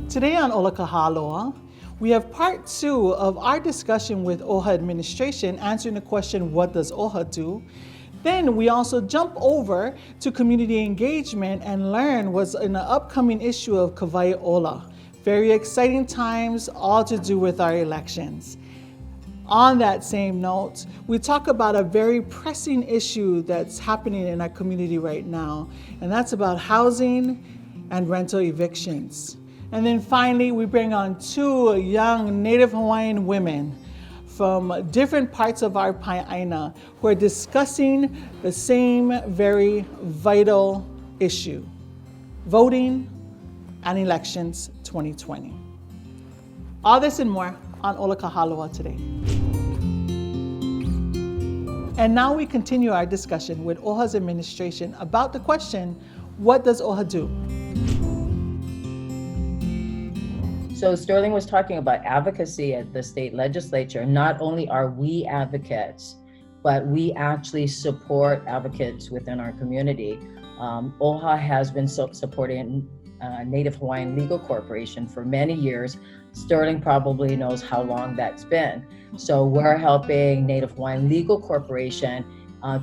Today on Ola Ka Hāloa, we have part 2 of our discussion with OHA administration answering the question, what does OHA do? Then we also jump over to community engagement and learn what's in the upcoming issue of Kawai Ola. Very exciting times, all to do with our elections. On that same note, we talk about a very pressing issue that's happening in our community right now, and that's about housing and rental evictions. And then finally, we bring on 2 young Native Hawaiian women from different parts of our Pai'aina who are discussing the same very vital issue, voting and elections 2020. All this and more on Ola Ka Hāloa today. And now we continue our discussion with OHA's administration about the question, what does OHA do? So Sterling was talking about advocacy at the state legislature. Not only are we advocates, but we actually support advocates within our community. OHA has been supporting Native Hawaiian Legal Corporation for many years. Sterling probably knows how long that's been. So we're helping Native Hawaiian Legal Corporation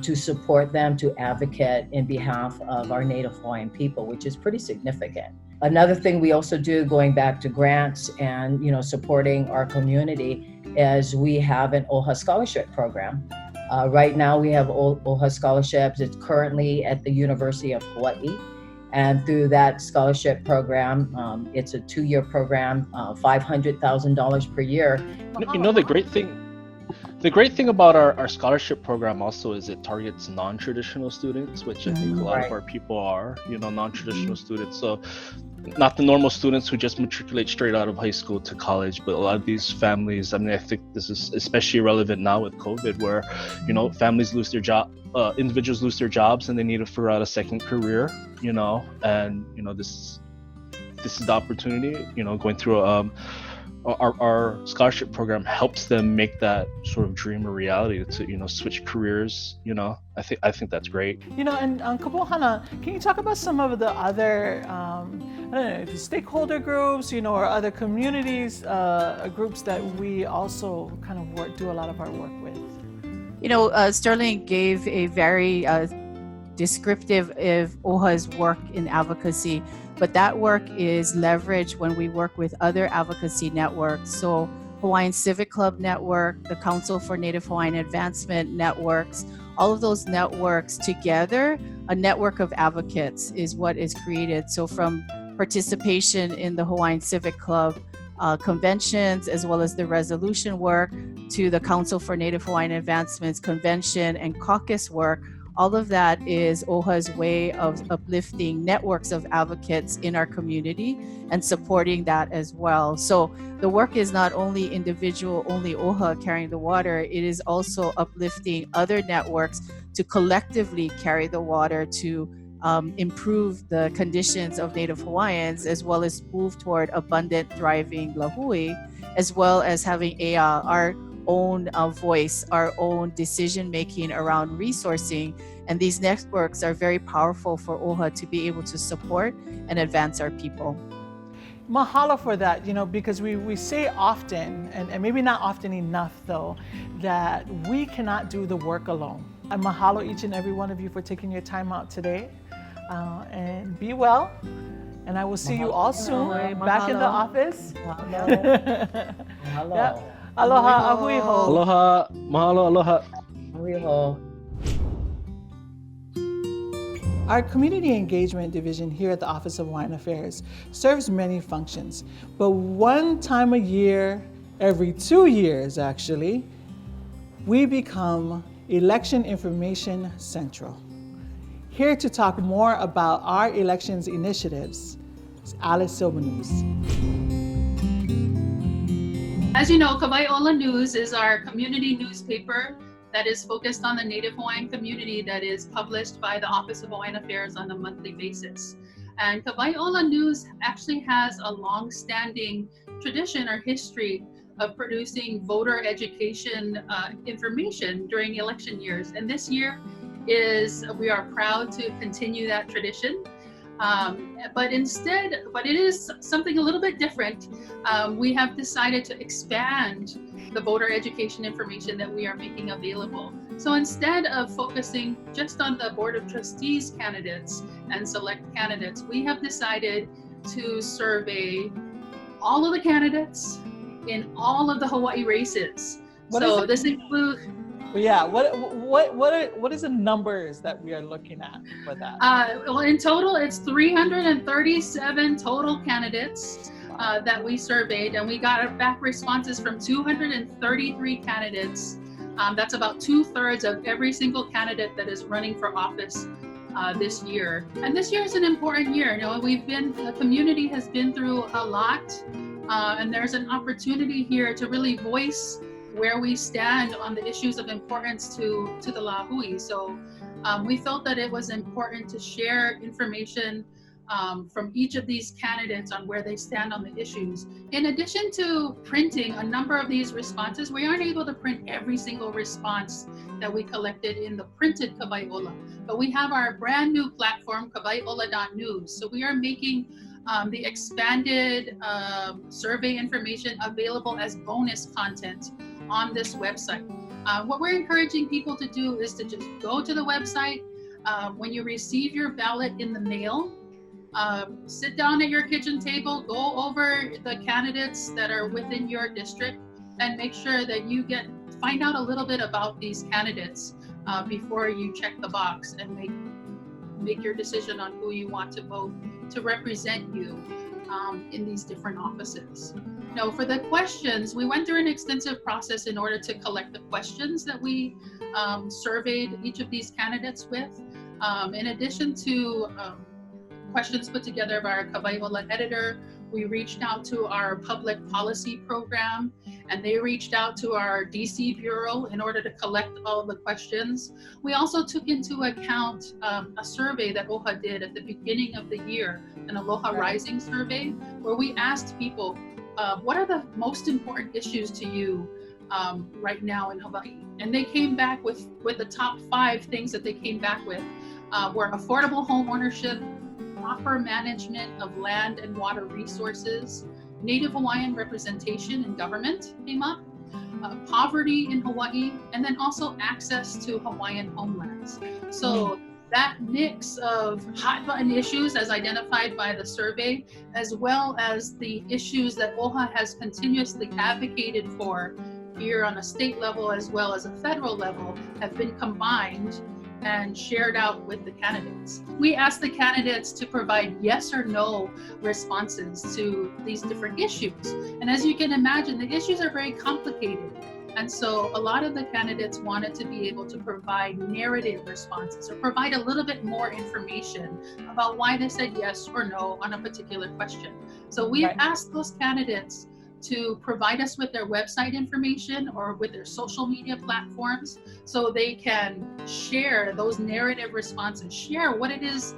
to support them to advocate in behalf of our Native Hawaiian people, which is pretty significant. Another thing we also do, going back to grants and supporting our community, is we have an Oha Scholarship Program. Right now we have Oha Scholarships. It's currently at the University of Hawaii. And through that scholarship program, it's a 2-year program, $500,000 per year. The great thing about our scholarship program also is it targets non-traditional students, which I think a lot of our people are, non-traditional students. So not the normal students who just matriculate straight out of high school to college, but a lot of these families, I think this is especially relevant now with COVID, where, families lose their job, individuals lose their jobs and they need to figure out a second career, and, this is the opportunity, going through our scholarship program helps them make that sort of dream a reality to switch careers. I think that's great. And Kapohana, can you talk about some of the other the stakeholder groups, or other communities groups that we also kind of do a lot of our work with? Sterling gave a very descriptive of OHA's work in advocacy, but that work is leveraged when we work with other advocacy networks. So Hawaiian Civic Club Network, the Council for Native Hawaiian Advancement networks, all of those networks together, a network of advocates is what is created. So from participation in the Hawaiian Civic Club conventions, as well as the resolution work, to the Council for Native Hawaiian Advancement's convention and caucus work, all of that is OHA's way of uplifting networks of advocates in our community and supporting that as well. So the work is not only individual, only OHA carrying the water, it is also uplifting other networks to collectively carry the water to improve the conditions of Native Hawaiians, as well as move toward abundant, thriving lahui, as well as having our own voice, our own decision-making around resourcing. And these networks are very powerful for OHA to be able to support and advance our people. Mahalo for that, because we say often, and maybe not often enough though, that we cannot do the work alone. I mahalo each and every one of you for taking your time out today, and be well. And I will see you all soon back in the office. Mahalo. Yeah. Aloha, ahui ho. Aloha, mahalo, aloha. Ahui ho. Our Community Engagement Division here at the Office of Hawaiian Affairs serves many functions, but one time a year, every 2 years actually, we become Election Information Central. Here to talk more about our elections initiatives is Alice Silvernews. As you know, Kawai Ola News is our community newspaper that is focused on the Native Hawaiian community, that is published by the Office of Hawaiian Affairs on a monthly basis. And Kawai Ola News actually has a long-standing tradition or history of producing voter education information during election years. And this year we are proud to continue that tradition. But it is something a little bit different. We have decided to expand the voter education information that we are making available. So instead of focusing just on the Board of Trustees candidates and select candidates, we have decided to survey all of the candidates in all of the Hawaii races. So this includes. Yeah, what is the numbers that we are looking at for that? Well, in total, it's 337 total candidates that we surveyed, and we got back responses from 233 candidates. That's about 2/3 of every single candidate that is running for office this year. And this year is an important year. You know, the community has been through a lot, and there's an opportunity here to really voice where we stand on the issues of importance to the Lāhui. So we felt that it was important to share information from each of these candidates on where they stand on the issues. In addition to printing a number of these responses, we aren't able to print every single response that we collected in the printed Kawaiʻola, but we have our brand new platform, kawaiʻola.news. So we are making the expanded survey information available as bonus content on this website. What we're encouraging people to do is to just go to the website. When you receive your ballot in the mail, sit down at your kitchen table, go over the candidates that are within your district, and make sure that you find out a little bit about these candidates before you check the box and make your decision on who you want to vote to represent you in these different offices. Now, for the questions, we went through an extensive process in order to collect the questions that we surveyed each of these candidates with. In addition to questions put together by our Kawaiʻola editor, we reached out to our public policy program, and they reached out to our DC Bureau in order to collect all of the questions. We also took into account a survey that OHA did at the beginning of the year, an Aloha Rising survey, where we asked people, what are the most important issues to you right now in Hawaii? And they came back with the top 5 things that they came back with were affordable home ownership, proper management of land and water resources, Native Hawaiian representation in government came up, poverty in Hawaii, and then also access to Hawaiian homelands. So that mix of hot button issues as identified by the survey, as well as the issues that OHA has continuously advocated for here on a state level as well as a federal level, have been combined and shared out with the candidates. We asked the candidates to provide yes or no responses to these different issues. And as you can imagine, the issues are very complicated. And so a lot of the candidates wanted to be able to provide narrative responses or provide a little bit more information about why they said yes or no on a particular question. So we've asked those candidates to provide us with their website information or with their social media platforms so they can share those narrative responses, share what it is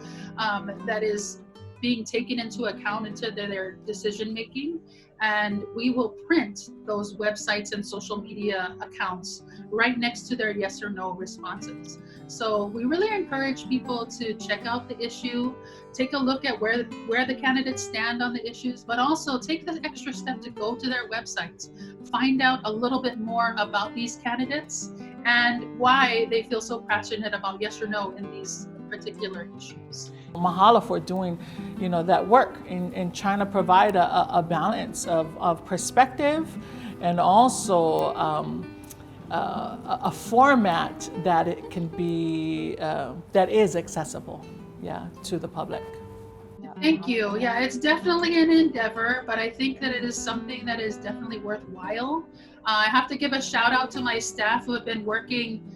that is being taken into account into their decision making. And we will print those websites and social media accounts right next to their yes or no responses. So we really encourage people to check out the issue, take a look at where the candidates stand on the issues, but also take the extra step to go to their websites, find out a little bit more about these candidates and why they feel so passionate about yes or no in these particular issues. Mahalo for doing, that work in trying to provide a balance of perspective and also a format that it can be that is accessible, to the public. Thank you. Yeah, it's definitely an endeavor, but I think that it is something that is definitely worthwhile. I have to give a shout out to my staff who have been working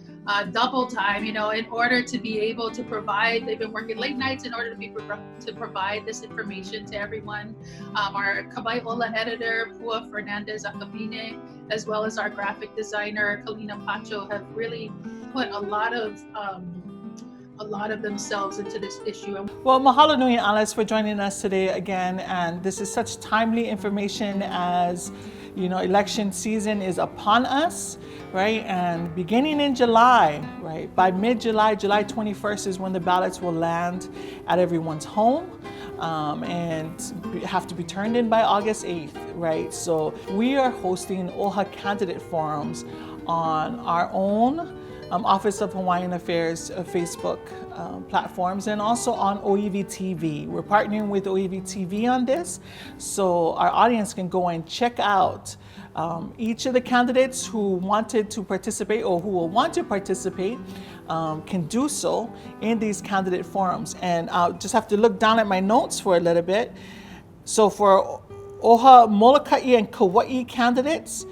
double time, in order to be able to provide. They've been working late nights in order to provide this information to everyone. Our Kawaiʻola editor, Pua Fernandez Akabine, as well as our graphic designer, Kalina Pacho, have really put a lot of themselves into this issue. Well, mahalo nui, Alice, for joining us today again. And this is such timely information as You know, election season is upon us, right? And beginning in July, right? By mid-July, July 21st is when the ballots will land at everyone's home. And have to be turned in by August 8th, right? So we are hosting OHA candidate forums on our own Office of Hawaiian Affairs Facebook platforms and also on OEV TV. We're partnering with OEV TV on this, so our audience can go and check out each of the candidates who wanted to participate or who will want to participate can do so in these candidate forums. And I'll just have to look down at my notes for a little bit. So for Oha, Molokai, and Kauai candidates,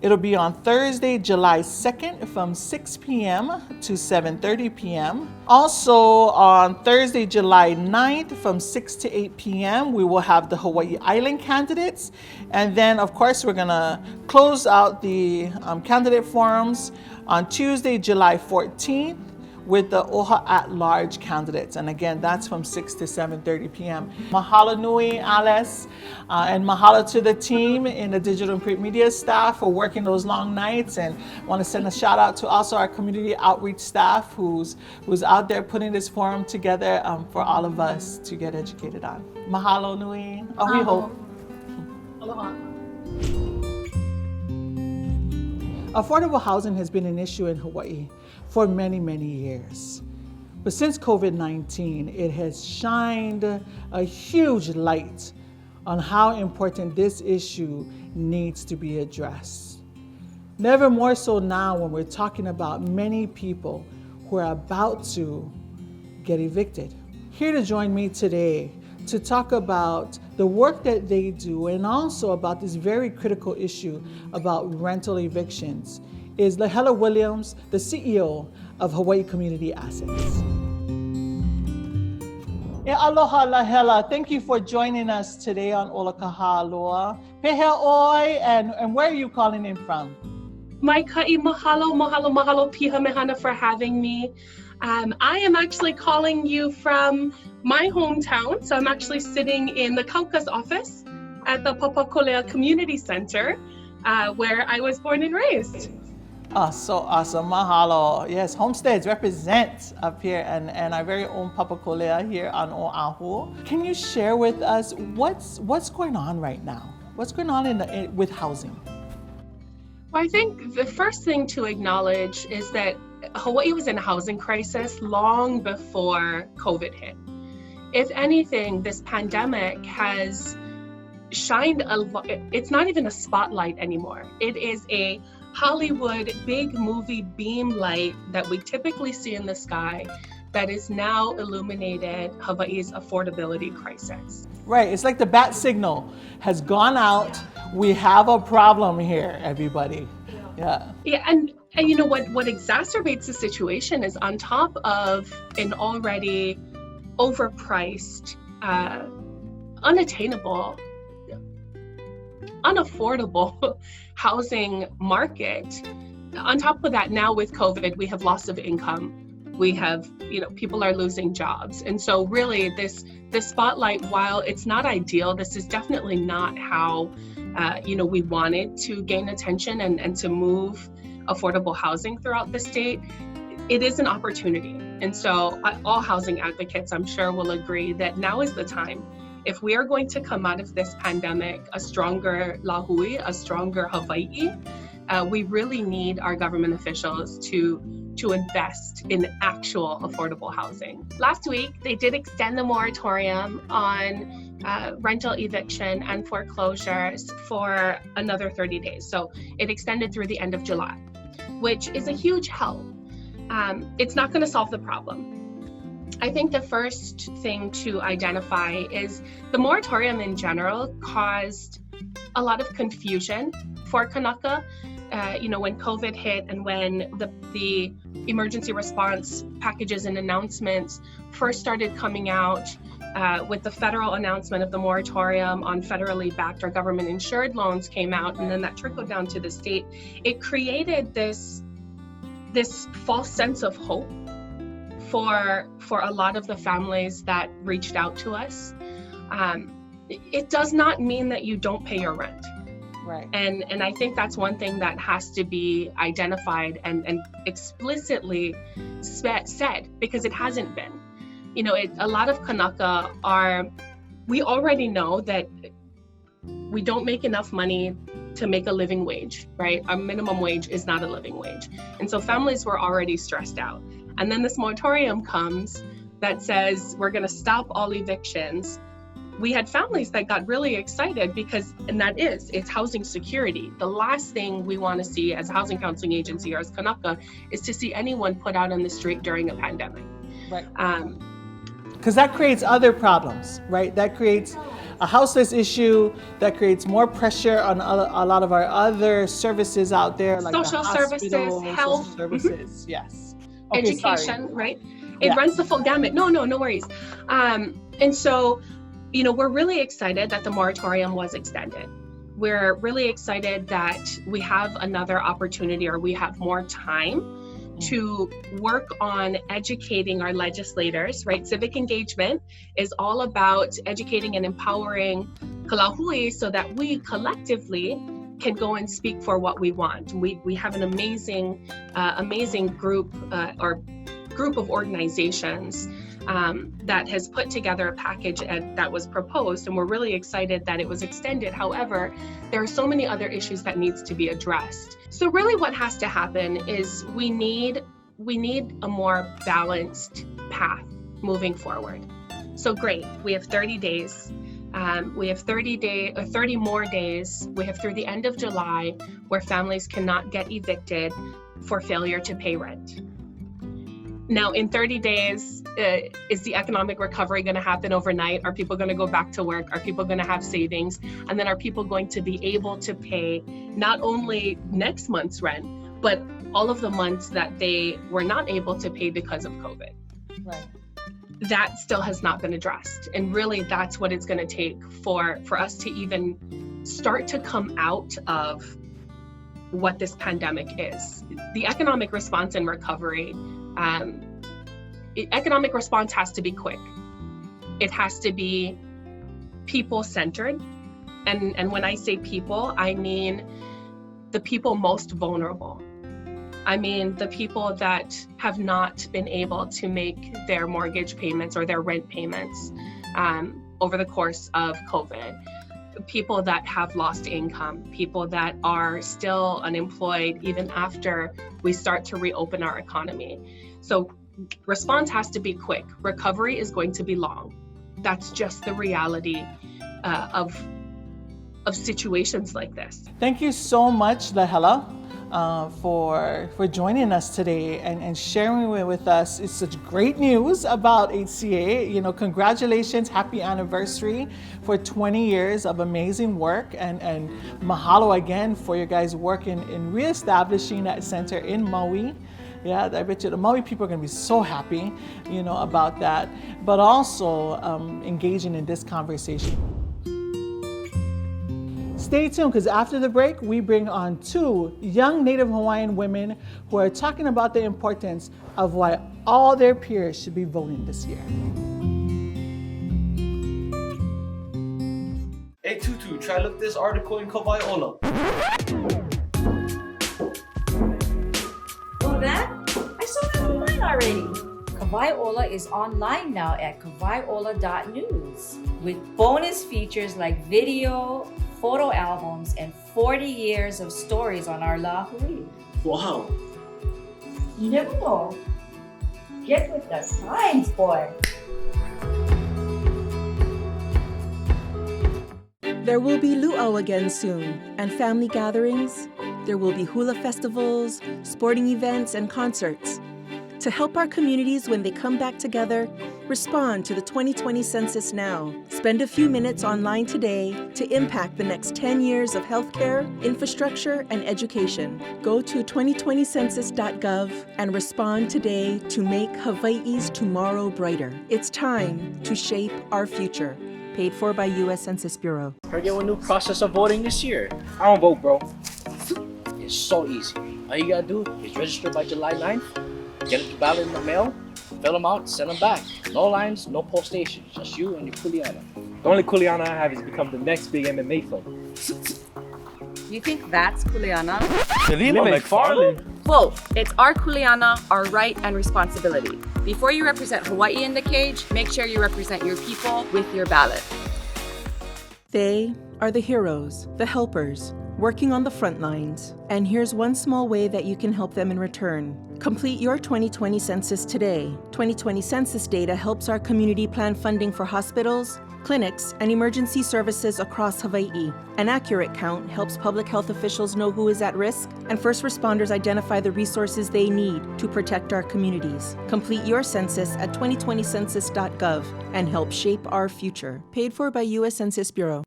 it'll be on Thursday, July 2nd from 6 p.m. to 7:30 p.m. Also on Thursday, July 9th from 6 to 8 p.m. we will have the Hawaii Island candidates. And then of course we're gonna close out the candidate forums on Tuesday, July 14th with the OHA at-large candidates. And again, that's from 6 to 7:30 p.m. Mahalo nui, Alice, and mahalo to the team in the digital and print media staff for working those long nights. And I want to send a shout out to also our community outreach staff who's out there putting this forum together for all of us to get educated on. Mahalo nui. We hope. Aloha. Affordable housing has been an issue in Hawaii for many, many years. But since COVID-19, it has shined a huge light on how important this issue needs to be addressed. Never more so now when we're talking about many people who are about to get evicted. Here to join me today to talk about the work that they do and also about this very critical issue about rental evictions is Lahela Williams, the CEO of Hawaii Community Assets. Aloha Lahela, thank you for joining us today on Ola Ka Hāloa. Pehea oi, and where are you calling in from? Mai ka'i mahalo piha mehana for having me. I am actually calling you from my hometown. So I'm actually sitting in the Kauka's office at the Papakolea Community Center, where I was born and raised. Oh, so awesome. Mahalo. Yes, homesteads represent up here and our very own Papakolea here on Oahu. Can you share with us what's going on right now? What's going on with housing? Well, I think the first thing to acknowledge is that Hawaii was in a housing crisis long before COVID hit. If anything, this pandemic has shined it's not even a spotlight anymore. It is a Hollywood big movie beam light that we typically see in the sky that is now illuminated Hawaii's affordability crisis. Right, it's like the bat signal has gone out. We have a problem here, everybody. Yeah. Yeah, and you know what exacerbates the situation is on top of an already overpriced, unattainable, unaffordable housing market. On top of that, now with COVID, we have loss of income. We have, people are losing jobs. And so really this spotlight, while it's not ideal, this is definitely not how, we wanted to gain attention and to move affordable housing throughout the state. It is an opportunity. And so all housing advocates, I'm sure, will agree that now is the time. If we are going to come out of this pandemic a stronger Lahui, a stronger Hawaii, we really need our government officials to invest in actual affordable housing. Last week, they did extend the moratorium on rental eviction and foreclosures for another 30 days. So it extended through the end of July, which is a huge help. It's not going to solve the problem. I think the first thing to identify is the moratorium in general caused a lot of confusion for Kanaka. When COVID hit and when the emergency response packages and announcements first started coming out, with the federal announcement of the moratorium on federally backed or government insured loans came out, and then that trickled down to the state, it created this false sense of hope for a lot of the families that reached out to us. It does not mean that you don't pay your rent. Right. And I think that's one thing that has to be identified and explicitly said, because it hasn't been. You know, a lot of Kanaka we already know that we don't make enough money to make a living wage, right? Our minimum wage is not a living wage. And so families were already stressed out. And then this moratorium comes that says we're going to stop all evictions. We had families that got really excited because, and it's housing security. The last thing we want to see as a housing counseling agency or as Kanaka is to see anyone put out on the street during a pandemic. Right. Because that creates other problems, right? That creates a houseless issue, that creates more pressure on a lot of our other services out there, like social services, health, social services, yes. Okay, education, sorry. Right? It runs the full gamut. No worries. And so, you know, we're really excited that the moratorium was extended. We're really excited that we have another opportunity, or we have more time to work on educating our legislators, right? Civic engagement is all about educating and empowering Kalahui so that we collectively can go and speak for what we want. We have an amazing group of organizations that has put together a package that was proposed, and we're really excited that it was extended. However, there are so many other issues that needs to be addressed. So really what has to happen is we need a more balanced path moving forward. So great, we have 30 days. We have 30 more days. We have through the end of July where families cannot get evicted for failure to pay rent. Now, in 30 days, is the economic recovery going to happen overnight? Are people going to go back to work? Are people going to have savings? And then are people going to be able to pay not only next month's rent, but all of the months that they were not able to pay because of COVID? Right. That still has not been addressed. And really, that's what it's going to take for us to even start to come out of what this pandemic is. The economic response and recovery, economic response has to be quick. It has to be people-centered. And when I say people, I mean the people most vulnerable. I mean the people that have not been able to make their mortgage payments or their rent payments over the course of COVID. People that have lost income, people that are still unemployed even after we start to reopen our economy. So response has to be quick. Recovery is going to be long. That's just the reality of situations like this. Thank you so much, Lahela, for joining us today and sharing with us. It's such great news about HCA. You know, congratulations, happy anniversary for 20 years of amazing work, and mahalo again for your guys' work in reestablishing that center in Maui. Yeah, I bet you the Maui people are going to be so happy, you know, about that, but also engaging in this conversation. Stay tuned, because after the break, we bring on two young Native Hawaiian women who are talking about the importance of why all their peers should be voting this year. Hey Tutu, try look this article in Ola. Oh, that? I saw that online already. Ola is online now at kawaiola.news with bonus features like video, photo albums, and 40 years of stories on our lahui. Wow. You never know. Get with the times, boy. There will be luau again soon, and family gatherings. There will be hula festivals, sporting events, and concerts. To help our communities when they come back together, respond to the 2020 census now. Spend a few minutes online today to impact the next 10 years of healthcare, infrastructure, and education. Go to 2020census.gov and respond today to make Hawaii's tomorrow brighter. It's time to shape our future. Paid for by U.S. Census Bureau. Heard you have a new process of voting this year. I don't vote, bro. It's so easy. All you gotta do is register by July 9th, get a ballot in the mail, fill them out, send them back. No lines, no poll stations, just you and your kuleana. The only kuleana I have is become the next big MMA fight. You think that's kuleana? Lima McFarland. Vote. It's our kuleana, our right and responsibility. Before you represent Hawaii in the cage, make sure you represent your people with your ballot. They are the heroes, the helpers, working on the front lines. And here's one small way that you can help them in return. Complete your 2020 census today. 2020 census data helps our community plan funding for hospitals, clinics, and emergency services across Hawaii. An accurate count helps public health officials know who is at risk, and first responders identify the resources they need to protect our communities. Complete your census at 2020census.gov and help shape our future. Paid for by U.S. Census Bureau.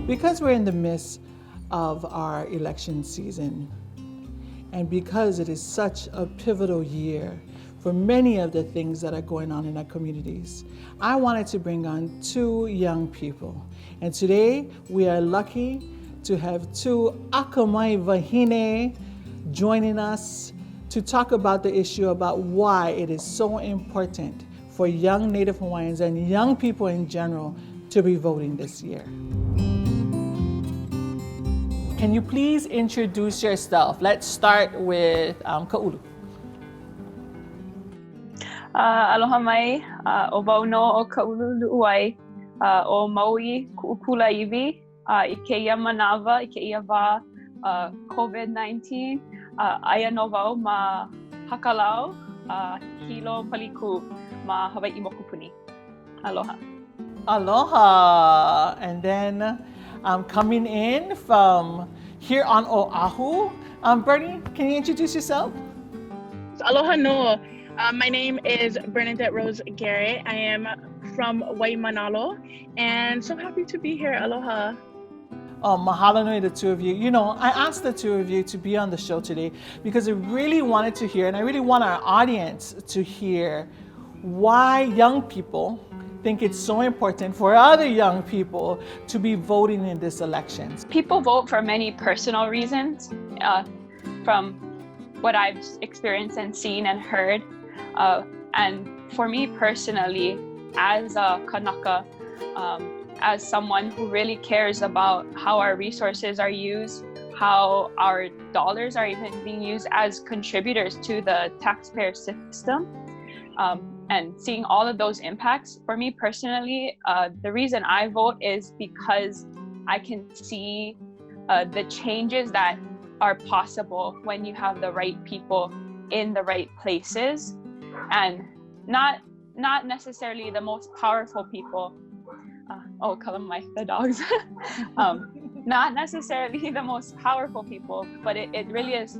Because we're in the midst of our election season, and because it is such a pivotal year for many of the things that are going on in our communities, I wanted to bring on two young people. And today we are lucky to have two Akamai Wahine joining us to talk about the issue about why it is so important for young Native Hawaiians and young people in general to be voting this year. Can you please introduce yourself? Let's start with Ka'ulu. Aloha mai, o wau no o Ka'ulu lu'uai, o Maui ku'ukula iwi, I keia manawa, I keia wā COVID-19, aia no wau ma hakalau, hilo paliku ma Hawaii mokupuni. Aloha. Aloha. And then coming in from here on Oahu, Bernie, can you introduce yourself? Aloha no. My name is Bernadette Rose Garrett. I am from Waimanalo, and so happy to be here. Aloha. Oh, mahalo nui, the two of you. You know, I asked the two of you to be on the show today because I really wanted to hear, and I really want our audience to hear why young people think it's so important for other young people to be voting in this elections. People vote for many personal reasons, from what I've experienced and seen and heard. And for me personally, as a Kanaka, as someone who really cares about how our resources are used, how our dollars are even being used as contributors to the taxpayer system, and seeing all of those impacts, for me personally, the reason I vote is because I can see the changes that are possible when you have the right people in the right places, and not necessarily the most powerful people. The dogs. Not necessarily the most powerful people, but it really is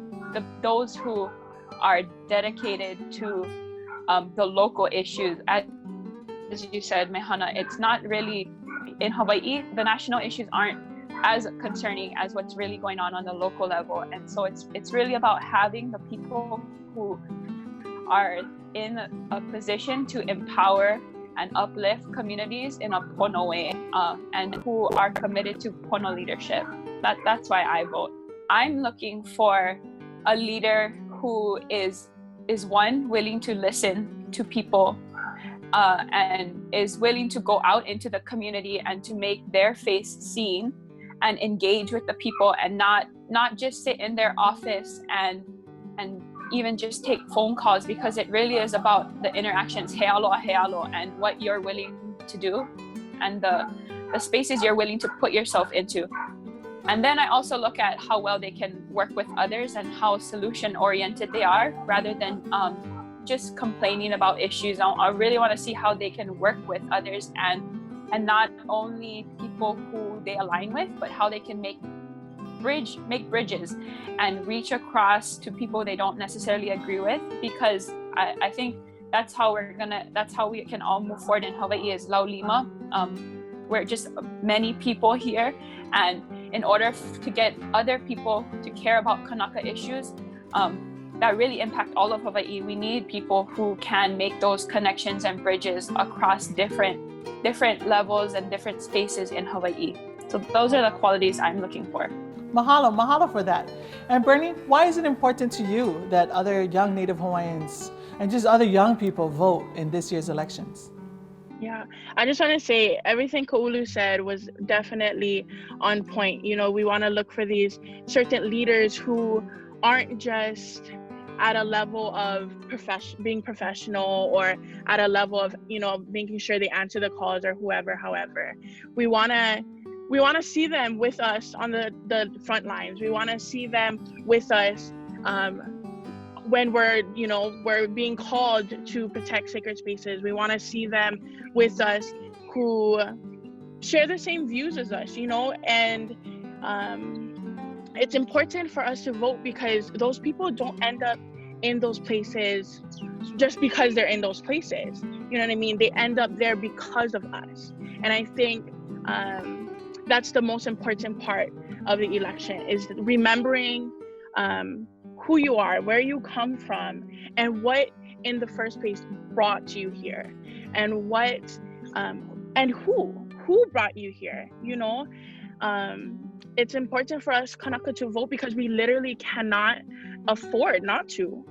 those who are dedicated to the local issues. As you said, Mehana, it's not really, in Hawaii, the national issues aren't as concerning as what's really going on the local level. And so it's really about having the people who are in a position to empower and uplift communities in a pono way, and who are committed to pono leadership. That's why I vote. I'm looking for a leader who is one, willing to listen to people, and is willing to go out into the community and to make their face seen and engage with the people, and not just sit in their office and even just take phone calls, because it really is about the interactions, he aloha, and what you're willing to do and the spaces you're willing to put yourself into. And then I also look at how well they can work with others and how solution oriented they are, rather than just complaining about issues. I really want to see how they can work with others, and not only people who they align with, but how they can make bridges and reach across to people they don't necessarily agree with, because I think that's how we can all move forward in Hawaii, is laulima. We're just many people here, and in order to get other people to care about Kanaka issues that really impact all of Hawaii, we need people who can make those connections and bridges across different levels and different spaces in Hawaii. So those are the qualities I'm looking for. Mahalo for that. And Bernie, why is it important to you that other young Native Hawaiians and just other young people vote in this year's elections? Yeah, I just want to say everything Ka'ulu said was definitely on point. You know, we want to look for these certain leaders who aren't just at a level of being professional, or at a level of, you know, making sure they answer the calls or whoever. However, we want to see them with us on the front lines. We want to see them with us when we're being called to protect sacred spaces. We want to see them with us who share the same views as us, you know, and it's important for us to vote, because those people don't end up in those places just because they're in those places. You know what I mean? They end up there because of us. And I think that's the most important part of the election, is remembering who you are, where you come from, and what in the first place brought you here, and what and who brought you here. You know, it's important for us Kanaka to vote, because we literally cannot afford not to.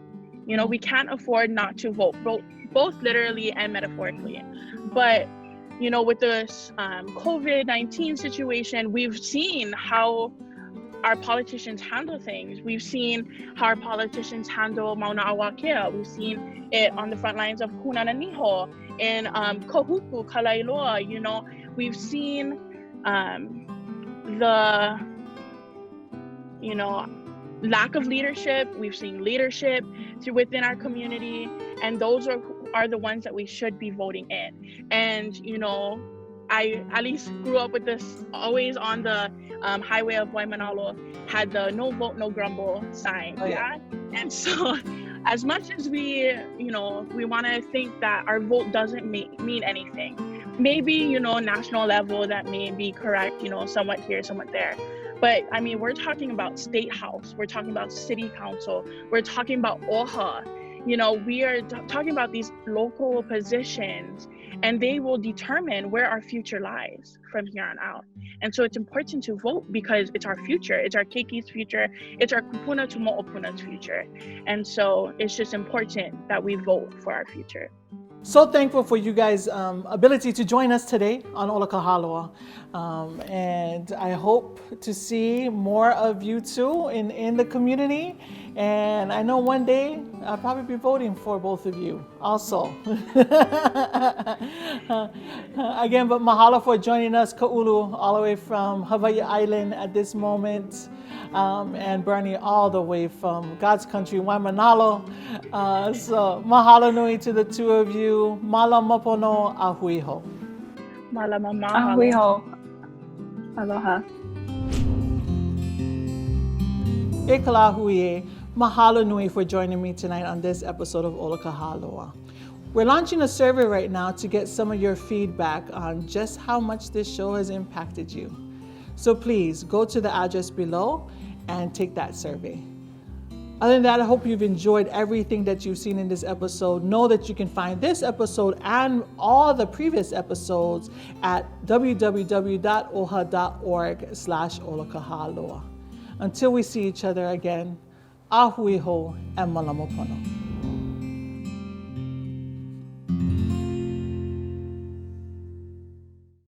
You know, we can't afford not to vote, both literally and metaphorically. But you know, with this COVID-19 situation, we've seen how our politicians handle things. We've seen how our politicians handle Mauna Awakea. We've seen it on the front lines of Hunananiho, in Kohuku, Kalailoa. You know, we've seen the, you know, lack of leadership. We've seen leadership within our community, and those are the ones that we should be voting in. And you know, I at least grew up with this, always on the highway of Waimanalo, had the no vote, no grumble sign. Yeah. And so as much as we want to think that our vote doesn't mean anything, maybe, you know, national level that may be correct, you know, somewhat here, somewhat there. But I mean, we're talking about state house, we're talking about city council, we're talking about Oha. You know, we are talking about these local positions, and they will determine where our future lies from here on out. And so it's important to vote, because it's our future. It's our Keiki's future. It's our Kupuna to Mo'opuna's future. And so it's just important that we vote for our future. So thankful for you guys' ability to join us today on Ola Ka Hāloa. And I hope to see more of you too in the community. And I know one day I'll probably be voting for both of you also. Again, but mahalo for joining us, Ka'ulu, all the way from Hawaii Island at this moment. And Bernie all the way from God's country, Waimanalo. So mahalo nui to the two of you. Mala mapono ahuiho. Mala mama. Ahuiho. Aloha. E kala hui. Mahalo nui for joining me tonight on this episode of Ola Ka Hāloa. We're launching a survey right now to get some of your feedback on just how much this show has impacted you. So please go to the address below and take that survey. Other than that, I hope you've enjoyed everything that you've seen in this episode. Know that you can find this episode and all the previous episodes at www.oha.org/olakahaloa. Until we see each other again, ahuiho and malamopono.